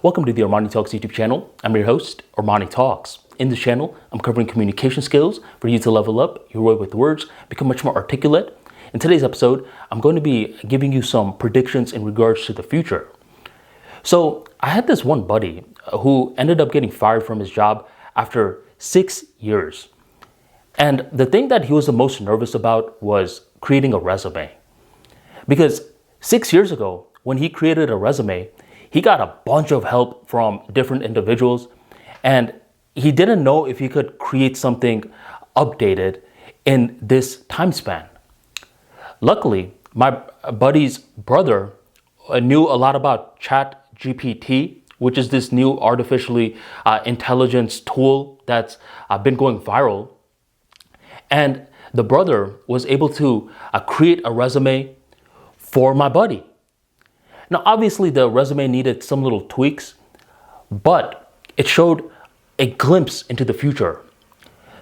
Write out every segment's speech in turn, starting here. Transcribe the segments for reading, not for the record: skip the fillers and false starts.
Welcome to the ArmaniTalks YouTube channel. I'm your host, ArmaniTalks. In this channel, I'm covering communication skills for you to level up your way with words, become much more articulate. In today's episode, I'm going to be giving you some predictions in regards to the future. So I had this one buddy who ended up getting fired from his job after 6 years. And the thing that he was the most nervous about was creating a resume. Because 6 years ago, when he created a resume, he got a bunch of help from different individuals, and he didn't know if he could create something updated in this time span. Luckily, my buddy's brother knew a lot about GPT, which is this new artificially intelligence tool that's been going viral. And the brother was able to create a resume for my buddy. Now, obviously, the resume needed some little tweaks, but it showed a glimpse into the future.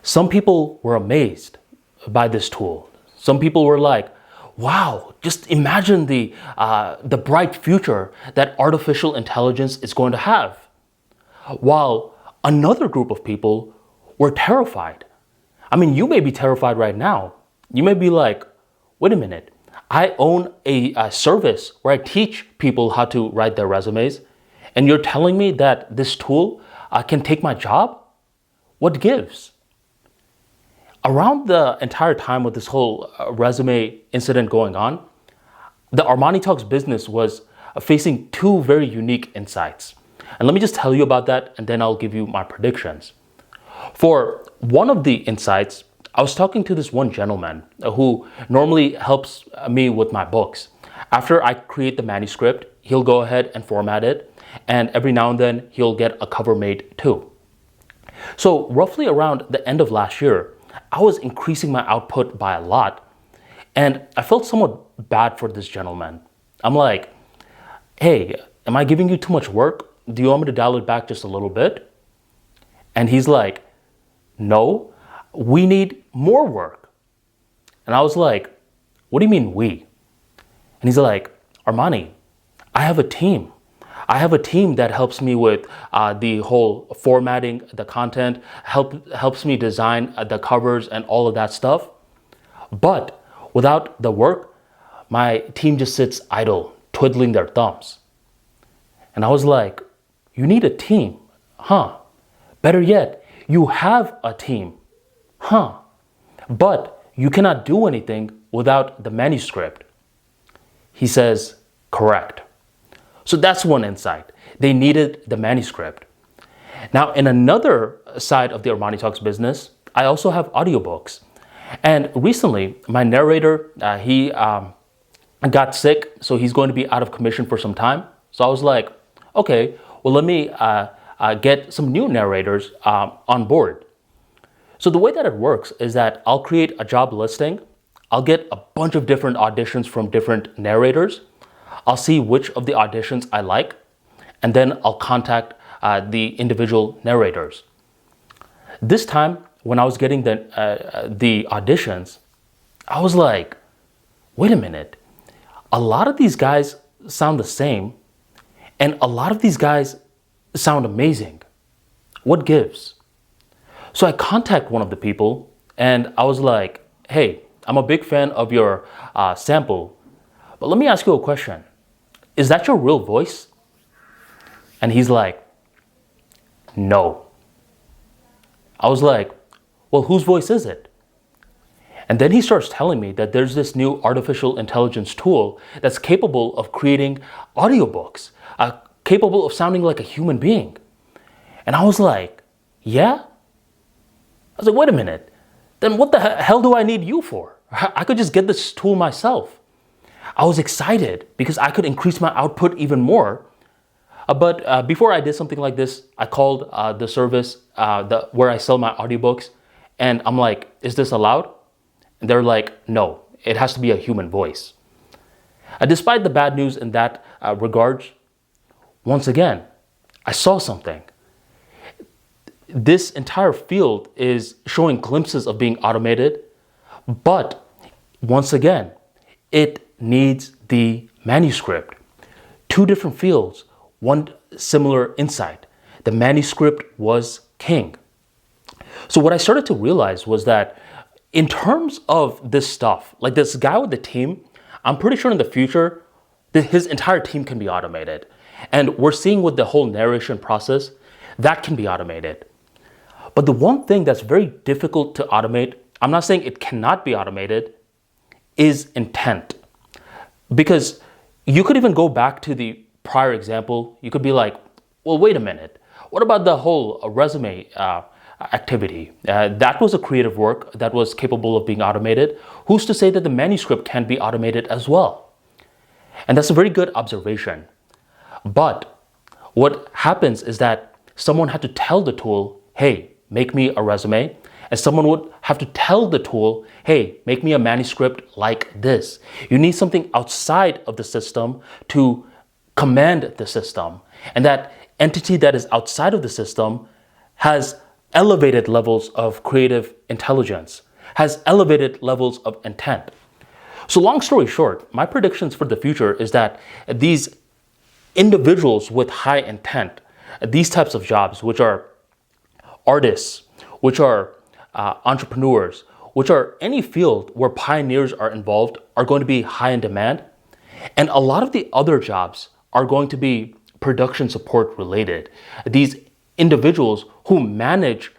Some people were amazed by this tool. Some people were like, wow, just imagine the bright future that artificial intelligence is going to have. While another group of people were terrified. I mean, you may be terrified right now. You may be like, wait a minute. I own a service where I teach people how to write their resumes, and you're telling me that this tool can take my job? What gives? Around the entire time of this whole resume incident going on, the ArmaniTalks business was facing two very unique insights. And let me just tell you about that, and then I'll give you my predictions. For one of the insights, I was talking to this one gentleman who normally helps me with my books. After I create the manuscript, he'll go ahead and format it, and every now and then he'll get a cover made too. So roughly around the end of last year, I was increasing my output by a lot, and I felt somewhat bad for this gentleman. I'm like, hey, am I giving you too much work? Do you want me to dial it back just a little bit? And he's like, no. We need more work. And I was like, what do you mean we? And he's like, Armani, I have a team. I have a team that helps me with the whole formatting, the content, helps me design the covers and all of that stuff. But without the work, my team just sits idle, twiddling their thumbs. And I was like, you need a team, huh? Better yet, you have a team. Huh, but you cannot do anything without the manuscript. He says, correct. So that's one insight. They needed the manuscript. Now, in another side of the ArmaniTalks business, I also have audiobooks. And recently, my narrator, he got sick, so he's going to be out of commission for some time. So I was like, okay, well, let me get some new narrators on board. So the way that it works is that I'll create a job listing. I'll get a bunch of different auditions from different narrators. I'll see which of the auditions I like, and then I'll contact the individual narrators. This time, when I was getting the auditions, I was like, wait a minute. A lot of these guys sound the same, and a lot of these guys sound amazing. What gives? So I contact one of the people, and I was like, hey, I'm a big fan of your sample, but let me ask you a question. Is that your real voice? And he's like, no. I was like, well, whose voice is it? And then he starts telling me that there's this new artificial intelligence tool that's capable of creating audiobooks, capable of sounding like a human being. And I was like, yeah? I was like, wait a minute, then what the hell do I need you for? I could just get this tool myself. I was excited because I could increase my output even more. But before I did something like this, I called the service where I sell my audiobooks, and I'm like, is this allowed? And they're like, no, it has to be a human voice. Despite the bad news in that regards, once again, I saw something. This entire field is showing glimpses of being automated, but once again, it needs the manuscript. Two different fields. One similar insight. The manuscript was king. So what I started to realize was that in terms of this stuff, like this guy with the team, I'm pretty sure in the future, his entire team can be automated. And we're seeing with the whole narration process, that can be automated. But the one thing that's very difficult to automate, I'm not saying it cannot be automated, is intent. Because you could even go back to the prior example. You could be like, well, wait a minute. What about the whole resume activity? That was a creative work that was capable of being automated. Who's to say that the manuscript can be automated as well? And that's a very good observation. But what happens is that someone had to tell the tool, hey, make me a resume. And someone would have to tell the tool, hey, make me a manuscript like this. You need something outside of the system to command the system. And that entity that is outside of the system has elevated levels of creative intelligence, has elevated levels of intent. So long story short, my predictions for the future is that these individuals with high intent, these types of jobs, which are artists, which are entrepreneurs, which are any field where pioneers are involved, are going to be high in demand. And a lot of the other jobs are going to be production support related. These individuals who manage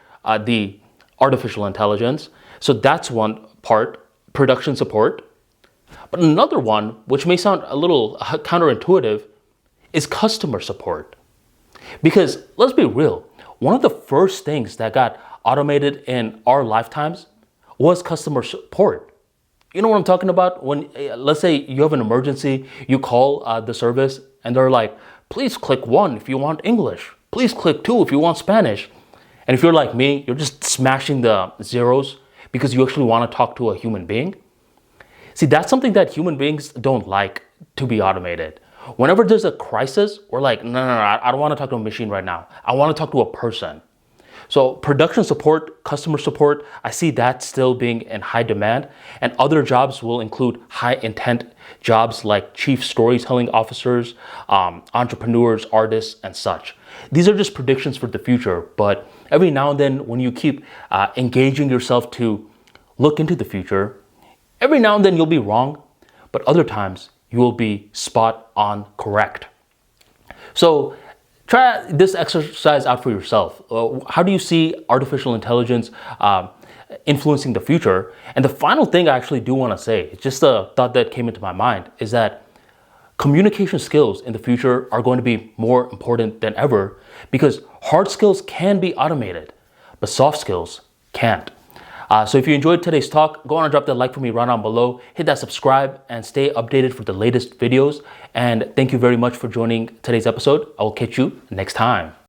the artificial intelligence. So that's one part, production support. But another one, which may sound a little counterintuitive, is customer support. Because let's be real, one of the first things that got automated in our lifetimes was customer support. You know what I'm talking about? When, let's say you have an emergency, you call the service and they're like, please click 1 if you want English. Please click 2 if you want Spanish. And if you're like me, you're just smashing the zeros because you actually want to talk to a human being. See, that's something that human beings don't like to be automated. Whenever there's a crisis, we're like, no, I don't want to talk to a machine right now. I want to talk to a person. So production support, customer support, I see that still being in high demand. And other jobs will include high intent jobs like chief storytelling officers, entrepreneurs, artists, and such. These are just predictions for the future. But every now and then when you keep engaging yourself to look into the future, every now and then you'll be wrong, but other times you will be spot on correct. So try this exercise out for yourself. How do you see artificial intelligence influencing the future? And the final thing I actually do want to say, it's just a thought that came into my mind, is that communication skills in the future are going to be more important than ever because hard skills can be automated, but soft skills can't. So if you enjoyed today's talk, go on and drop that like for me right down below. Hit that subscribe and stay updated for the latest videos. And thank you very much for joining today's episode. I will catch you next time.